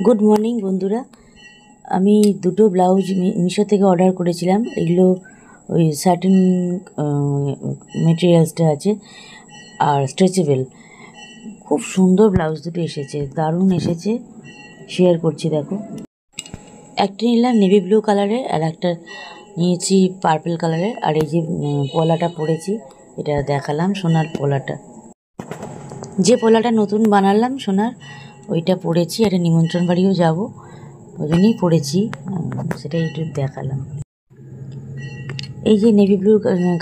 Good morning बंधुरा আমি দুটো ব্লাউজ মিশো থেকে অর্ডার করেছিলাম। এগুলো ওই স্যাটিন মেটেরিয়ালসটা আছে আর স্ট্রেচেবল। খুব সুন্দর ব্লাউজ দুটো এসেছে, দারুণ এসেছে। শেয়ার করছি, দেখো। একটা নিলাম নেভি ব্লু কালারের, আর একটা নিয়েছি পার্পল কালারের। আর এই যে পলাটা পরেছি, এটা দেখালাম, সোনার পলাটা, যে পলাটা নতুন বানালাম সোনার, ওইটা পরেছি। একটা নিমন্ত্রণ বাড়িও যাব, ওই জন্যই পরেছি, সেটাই একটু দেখালাম। এই যে নেভি ব্লু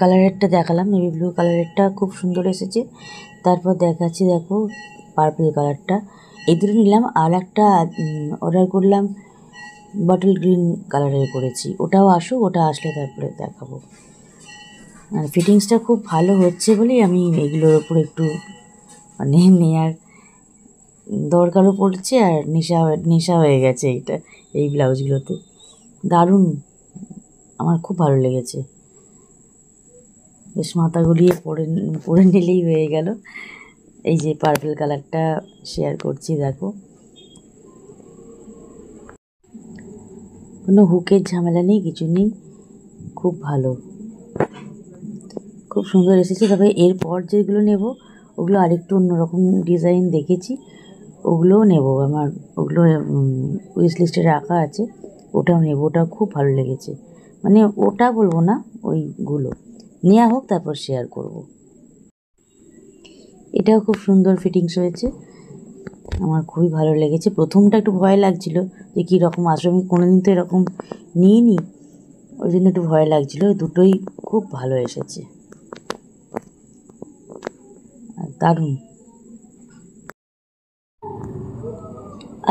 কালারেরটা দেখালাম, নেভি ব্লু কালারেরটা খুব সুন্দর এসেছে। তারপর দেখাচ্ছি, দেখো পার্পল কালারটা। এই দুটো নিলাম। আর একটা অর্ডার করলাম বটল গ্রিন কালারের করেছি, ওটাও আসুক, ওটা আসলে তারপরে দেখাবো। আর ফিটিংসটা খুব ভালো হচ্ছে বলেই আমি এগুলোর ওপর একটু মানে নেওয়ার দরকারও পড়ছে, আর নেশা হয়ে গেছে এইটা, এই ব্লাউজগুলোতে। দারুণ, আমার খুব ভালো লেগেছে। বেশ মাথা গুলিয়ে পরে নিলেই হয়ে গেল। এই যে পার্পল কালারটা শেয়ার করছি, দেখো। কোনো হুকের ঝামেলা নেই, কিছু নেই, খুব ভালো, খুব সুন্দর এসেছে। তবে এরপর যেগুলো নেব ওগুলো আরেকটু অন্যরকম ডিজাইন দেখেছি, ওগুলোও নেব। আমার ওগুলো উইশ লিস্টে রাখা আছে, ওটাও নেব। ওটাও খুব ভালো লেগেছে, মানে ওটা বলবো না, ওইগুলো নেওয়া হোক, তারপর শেয়ার করব। এটাও খুব সুন্দর ফিটিংস হয়েছে, আমার খুবই ভালো লেগেছে। প্রথমটা একটু ভয় লাগছিল যে কী রকম আসবে, আমি কোনোদিন তো এরকম নিইনি, ওই জন্য একটু ভয় লাগছিল। দুটোই খুব ভালো এসেছে, দারুণ।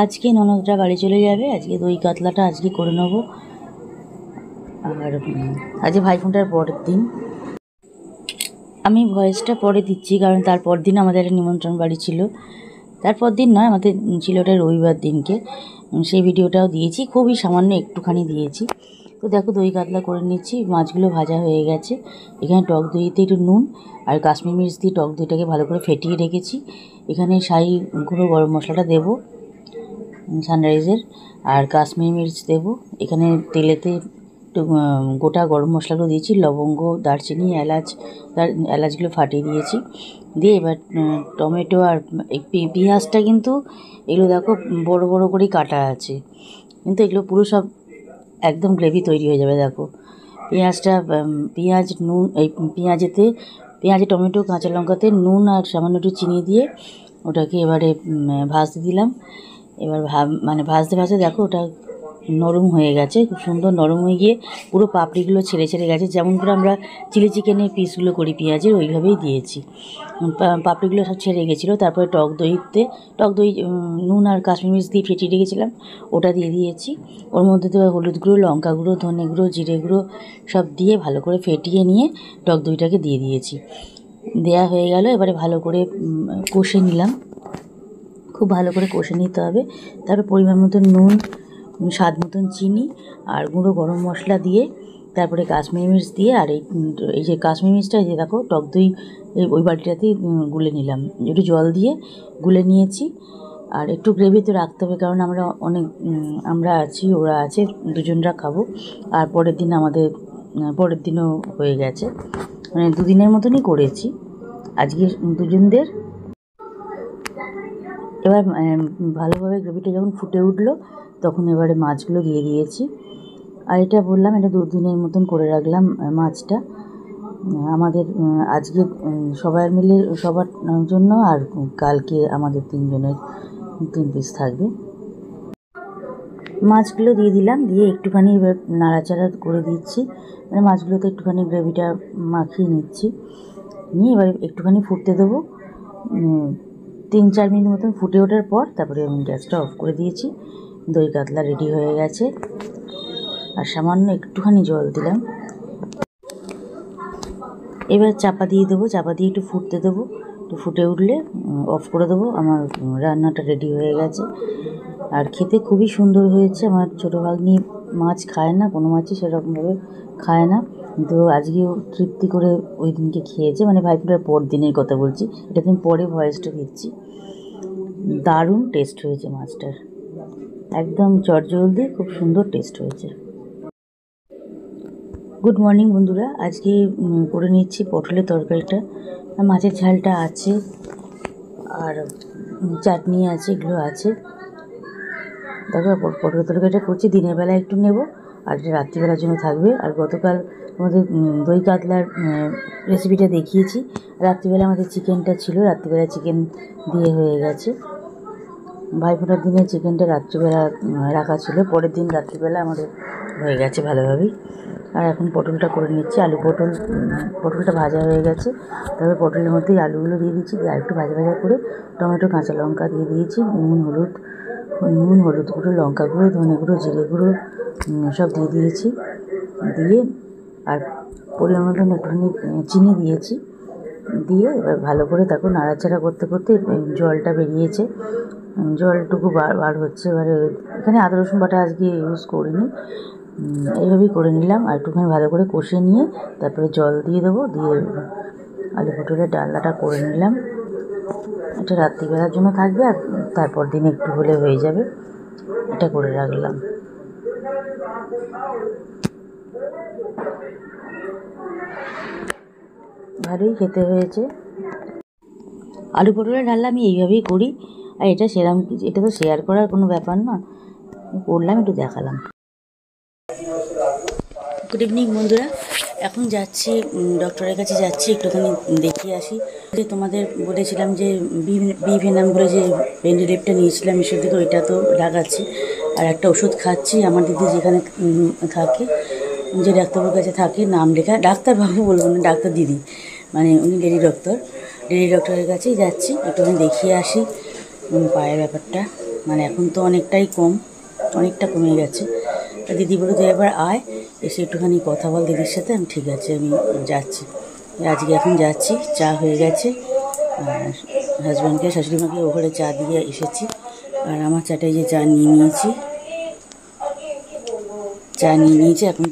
আজকে ননদরা বাড়ি চলে যাবে, আজকে দই কাতলাটা আজকে করে নেবো। আর আজকে ভাইফোঁটার পরের দিন। আমি ভয়েসটা পরে দিচ্ছি, কারণ তারপর দিন আমাদের একটা নিমন্ত্রণ বাড়ি ছিল। তারপর দিন নয়, আমাদের ছিল ওটা রবিবার দিনকে, সেই ভিডিওটাও দিয়েছি, খুবই সামান্য একটুখানি দিয়েছি। তো দেখো দই কাতলা করে নিচ্ছি, মাছগুলো ভাজা হয়ে গেছে। এখানে টক দইতে একটু নুন আর কাশ্মীর মির্চ দিয়ে টক দইটাকে ভালো করে ফেটিয়ে রেখেছি। এখানে শাহি গুঁড়ো গরম মশলাটা দেবো সানরাইজের, আর কাশ্মীর মির্চ দেবো। এখানে তেলেতে একটু গোটা গরম মশলাগুলো দিয়েছি, লবঙ্গ, দারচিনি, এলাচগুলো ফাটিয়ে দিয়েছি। দিয়ে এবার টমেটো আর পেঁয়াজটা, কিন্তু এগুলো দেখো বড় বড় করেই কাটা আছে, কিন্তু এগুলো পুরো সব একদম গ্রেভি তৈরি হয়ে যাবে। দেখো পেঁয়াজটা, পেঁয়াজ নুন, এই পেঁয়াজে টমেটো কাঁচা লঙ্কাতে নুন আর সামান্য একটু চিনি দিয়ে ওটাকে এবারে ভাজতে দিলাম। এবার মানে ভাজতে ভাজতে দেখো ওটা নরম হয়ে গেছে, খুব সুন্দর নরম হয়ে গিয়ে পুরো পাপড়িগুলো ছেড়ে ছেড়ে গেছে। যেমন করে আমরা চিলি চিকেনের পিসগুলো করি পেঁয়াজের, ওইভাবেই দিয়েছি। পাপড়িগুলো সব ছেড়ে গেছিলো। তারপরে টক দই নুন আর কাশ্মীর মির্চ দিয়ে ফেটিয়ে রেখেছিলাম, ওটা দিয়ে দিয়েছি। ওর মধ্যে তো হলুদ গুঁড়ো, লঙ্কা গুঁড়ো, ধনে গুঁড়ো, জিরে গুঁড়ো সব দিয়ে ভালো করে ফেটিয়ে নিয়ে টক দইটাকে দিয়ে দিয়েছি। দেয়া হয়ে গেল। এবারে ভালো করে কষে নিলাম, খুব ভালো করে কষে নিতে হবে। তারপর পরিমাণ মতন নুন, স্বাদ মতন চিনি আর গুঁড়ো গরম মশলা দিয়ে, তারপরে কাশ্মীরি মির্চ দিয়ে, আর এই যে কাশ্মীরি মির্চটা, এই যে দেখো টক দই ওই বাটিটাতেই গুলে নিলাম, একটু জল দিয়ে গুলে নিয়েছি। আর একটু গ্রেভি তো রাখতে হবে, কারণ আমরা আছি, ওরা আছে, দুজনরা খাবো। আর পরের দিনও হয়ে গেছে, মানে দুদিনের মতনই করেছি আজকে দুজনদের। এবার ভালোভাবে গ্রেভিটা যখন ফুটে উঠলো, তখন এবারে মাছগুলো দিয়ে দিয়েছি। আর এটা বললাম, এটা 2 দিনের মতন করে রাখলাম মাছটা। আমাদের আজকে সবার জন্য, আর কালকে আমাদের 3 জনের 3 পিস থাকবে। মাছগুলো দিয়ে দিলাম, দিয়ে একটুখানি এবার নাড়াচাড়া করে দিচ্ছি, মানে মাছগুলোতে একটুখানি গ্রেভিটা মাখিয়ে নিচ্ছি। নিয়ে এবার একটুখানি ফুটতে দেবো, 3-4 মিনিট মতন ফুটে ওঠার পর তারপরে আমি গ্যাসটা অফ করে দিয়েছি। দই কাতলা রেডি হয়ে গেছে। আর সামান্য একটুখানি জল দিলাম। এবার চাপা দিয়ে দেবো, চাপা দিয়ে একটু ফুটতে দেবো। একটু ফুটে উঠলে অফ করে দেবো। আমার রান্নাটা রেডি হয়ে গেছে। আর খেতে খুবই সুন্দর হয়েছে। আমার ছোটো ভাগ্নি মাছ খায় না, কোনো মাছই সেরকমভাবে খায় না, কিন্তু আজকেও তৃপ্তি করে ওই দিনকে খেয়েছে, মানে ভাইফোঁটার পর দিনের কথা বলছি, এটা আমি পরে ভয়েসটা দিচ্ছি। দারুণ টেস্ট হয়েছে মাছটার। একদম চটজলদি, খুব সুন্দর টেস্ট হয়েছে। গুড মর্নিং বন্ধুরা, আজকে করে নিচ্ছি পটলের তরকারিটা। মাছের ঝালটা আছে আর চাটনি আছে, এগুলো আছে। দেখো পটলের তরকারিটা করছি, দিনের বেলা একটু নেব আর রাত্রিবেলার জন্য থাকবে। আর গতকাল আমাদের দই কাতলার রেসিপিটা দেখিয়েছি। রাত্রিবেলা আমাদের চিকেনটা ছিল, রাত্রিবেলা চিকেন দিয়ে হয়ে গেছে। ভাইফোঁটার দিনে চিকেনটা রাত্রিবেলা রাখা ছিল, পরের দিন রাত্রিবেলা আমাদের হয়ে গেছে ভালোভাবেই। আর এখন পটলটা করে নিচ্ছি। পটলটা ভাজা হয়ে গেছে, তারপরে পটলের মধ্যেই আলুগুলো দিয়ে দিচ্ছি, আর একটু ভাজা ভাজা করে টমেটো কাঁচা লঙ্কা দিয়ে দিয়েছি। নুন হলুদ গুঁড়ো, লঙ্কা গুঁড়ো, ধনে গুঁড়ো, জিরে গুঁড়ো সব দিয়ে দিয়েছি। দিয়ে আর পরিমাণ মতন একটুখানি চিনি দিয়েছি। দিয়ে এবার ভালো করে তাকে নাড়াচাড়া করতে করতে জলটা বেরিয়েছে, জলটুকু বার হচ্ছে। এবারে এখানে আদা রসুন বাটা আজকে ইউজ করিনি, এইভাবেই করে নিলাম। আর একটুখানি ভালো করে কষিয়ে নিয়ে তারপরে জল দিয়ে দেবো। দিয়ে আলু পটলের ডালনাটা করে নিলাম। এটা রাত্রিবেলার জন্য থাকবে, আর তারপর দিন একটু হলে হয়ে যাবে, এটা করে রাখলাম। ভালোই খেতে হয়েছে। আলু পটলের ডালনা আমি এইভাবেই করি, আর এটা তো শেয়ার করার কোনো ব্যাপার না, করলাম, একটু দেখালাম। গুড ইভিনিং বন্ধুরা, এখন যাচ্ছি ডক্টরের কাছে, যাচ্ছি একটুখানি দেখিয়ে আসি। যে তোমাদের বলেছিলাম যে বি ভেনাম বলে যে পেন রিলিফটা নিয়েছিলাম মিশর থেকে, ওইটা তো লাগাচ্ছি। আর একটা ওষুধ খাচ্ছি। আমার দিদি যেখানে থাকে, যে ডাক্তারবাবুর কাছে থাকে, নাম লেখা, ডাক্তারবাবু বলবো না, ডাক্তার দিদি, মানে উনি লেডি ডক্টরের কাছেই যাচ্ছি, একটুখানি দেখিয়ে আসি পায়ের ব্যাপারটা। মানে এখন তো অনেকটা কমে গেছে। দিদি বলে তুই এবার আয়, এসে একটুখানি কথা বল দিদির সাথে। আমি ঠিক আছে, আমি যাচ্ছি। আজকে এখন যাচ্ছি, চা হয়ে গেছে, আর হাজব্যান্ডকে, শাশুড়িমাকে ওখানে চা দিয়ে এসেছি। আর আমার চাটাই যে চা নিয়ে নিয়েছি, এখন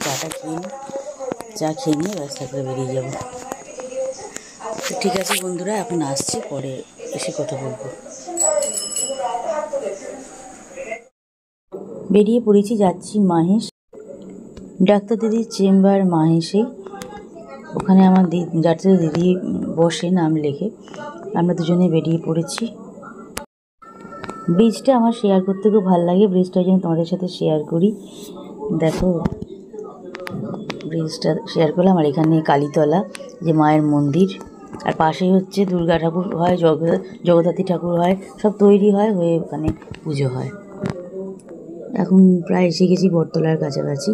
চা খেয়ে নিয়ে রাস্তা করে বেরিয়ে যাব। ঠিক আছে বন্ধুরা, এখন আসছি, পরে এসে কথা বলবো। বেরিয়ে পড়েছি, যাচ্ছি মাহেশ, ডাক্তার দিদির চেম্বার মাহেশেই। ওখানে আমার ডাক্তার দিদি বসে নাম লেখে, আমরা দুজনে বেরিয়ে পড়েছি। ব্রিজটা আমার শেয়ার করতে খুব ভালো লাগে, ব্রিজটার জন্য তোমাদের সাথে শেয়ার করি। দেখো ব্রিজটা শেয়ার করলাম। আর এখানে কালীতলা, যে মায়ের মন্দির, আর পাশেই হচ্ছে দুর্গা ঠাকুর হয়, জগদ্ধাত্রী ঠাকুর হয়, সব তৈরি হয়ে ওখানে পুজো হয়। এখন প্রায় এসে গেছি বটতলার কাছাকাছি,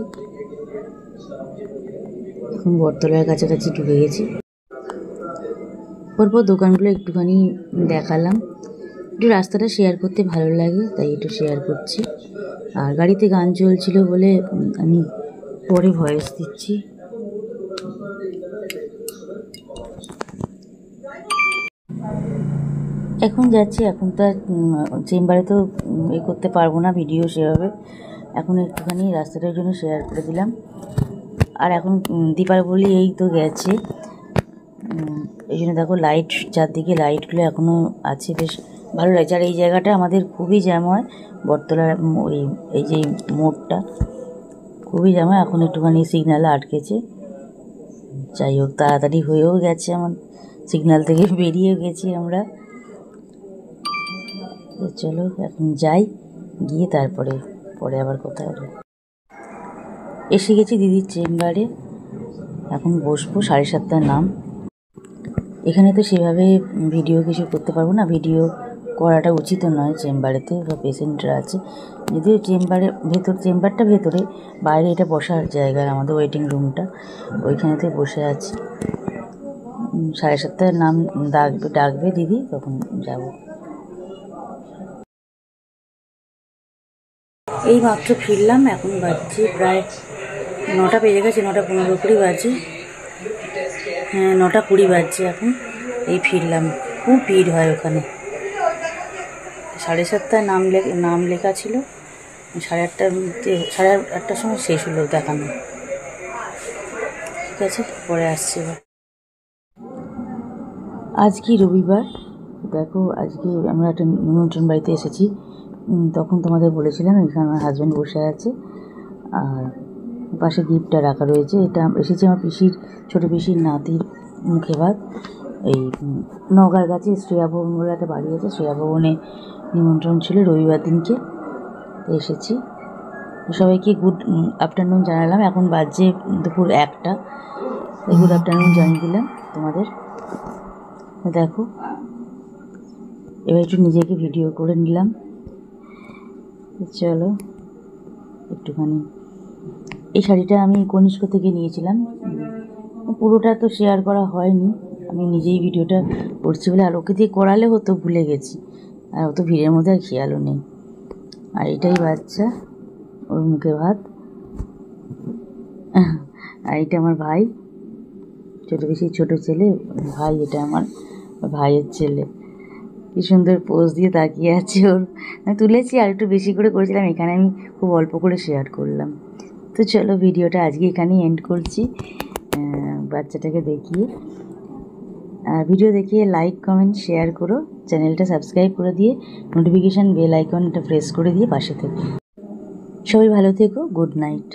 ঢুকে গেছি। পরপর দোকানগুলো একটুখানি দেখালাম, একটু রাস্তাটা শেয়ার করতে ভালো লাগে, তাই একটু শেয়ার করছি। আর গাড়িতে গান চলছিল বলে আমি পরে ভয়েস দিচ্ছি। এখন যাচ্ছি, এখন তো চেম্বারে তো করতে পারবো না ভিডিও সেভাবে, এখন একটুখানি রাস্তাটার জন্য শেয়ার করে দিলাম। আর এখন দীপাবলি এই তো গেছে, এই জন্য দেখো লাইট, চারদিকে লাইটগুলো এখনও আছে, বেশ ভালো লাগছে। আর এই জায়গাটা আমাদের খুবই জ্যাম হয়, বটতলার এই যে মোড়টা খুবই জ্যাম হয়। এখন একটুখানি সিগন্যালে আটকেছে, যাই হোক তাড়াতাড়ি হয়েও গেছে, আমার সিগন্যাল থেকে বেরিয়ে গেছি আমরা। চলো এখন যাই, গিয়ে তারপরে আবার কথা হবে। এসে গেছি দিদির চেম্বারে, এখন বসবো, 7:30 নাম। এখানে তো সেভাবে ভিডিও কিছু করতে পারবো না, ভিডিও করাটা উচিত নয়, চেম্বারেতে বা পেশেন্টরা আছে। যদিও চেম্বারটা ভেতরে, বাইরে এটা বসার জায়গা, আমাদের ওয়েটিং রুমটা, ওইখানেতে বসে আছি। 7:30 নাম ডাকবে দিদি, তখন যাব। এই মাত্র ফিরলাম, এখন বাজছে প্রায় 9টা বেজে গেছে, 9:15 করে বাজে, হ্যাঁ 9:20 বাজছে এখন। এই ফিরলাম, খুব ভিড় হয় ওখানে। 7:30 নাম লেখা ছিল, 8:30টার সময় শেষ হলো দেখানো। ঠিক আছে, পরে আসছি এবার। আজ কি রবিবার, দেখো আজকে আমরা একটা নিমন্ত্রণ বাড়িতে এসেছি। তখন তোমাদের বলেছিলাম এখানে আমার হাজব্যান্ড বসে আছে আর পাশে গিফটটা রাখা রয়েছে। এটা এসেছে আমার পিসির, ছোটো পিসির নাতির মুখে ভাত। এই নগার কাছে শ্রেয়া ভবন বলে একটা বাড়ি আছে, শ্রেয়া ভবনে নিমন্ত্রণ ছিল রবিবার দিনকে, এসেছি। সবাইকে গুড আফটারনুন জানালাম। এখন বাজে দুপুর 1টা, তাই গুড আফটারনুন জানিয়ে দিলাম তোমাদের। দেখো এবার একটু নিজেকে ভিডিও করে নিলাম। চলো একটুখানি, এই শাড়িটা আমি কনিষ্ক থেকে নিয়েছিলাম, পুরোটা তো শেয়ার করা হয়নি, আমি নিজেই ভিডিওটা করছি বলে। আর ওকে দিয়ে করালে হতো, ভুলে গেছি, আর অত ভিড়ের মধ্যে আর খেয়ালও নেই। আর এটাই বাচ্চা, ওর মুখে ভাত। আর এটা আমার ভাই, ছোটো বেশি ছোটো ছেলে ভাই, এটা আমার ভাইয়ের ছেলে। কি সুন্দর পোজ দিয়ে তাকিয়ে আছে ওর, আমি তুলেছি আর একটু বেশি করে করেছিলাম, এখানে আমি খুব অল্প করে শেয়ার করলাম। তো চলো ভিডিওটা আজকে এখানেই এন্ড করছি বাচ্চাটাকে দেখিয়ে। ভিডিও দেখিয়ে লাইক কমেন্ট শেয়ার করো, চ্যানেলটা সাবস্ক্রাইব করে দিয়ে নোটিফিকেশান বেল আইকনটা প্রেস করে দিয়ে পাশে থেকো। সবাই ভালো থেকো, গুড নাইট।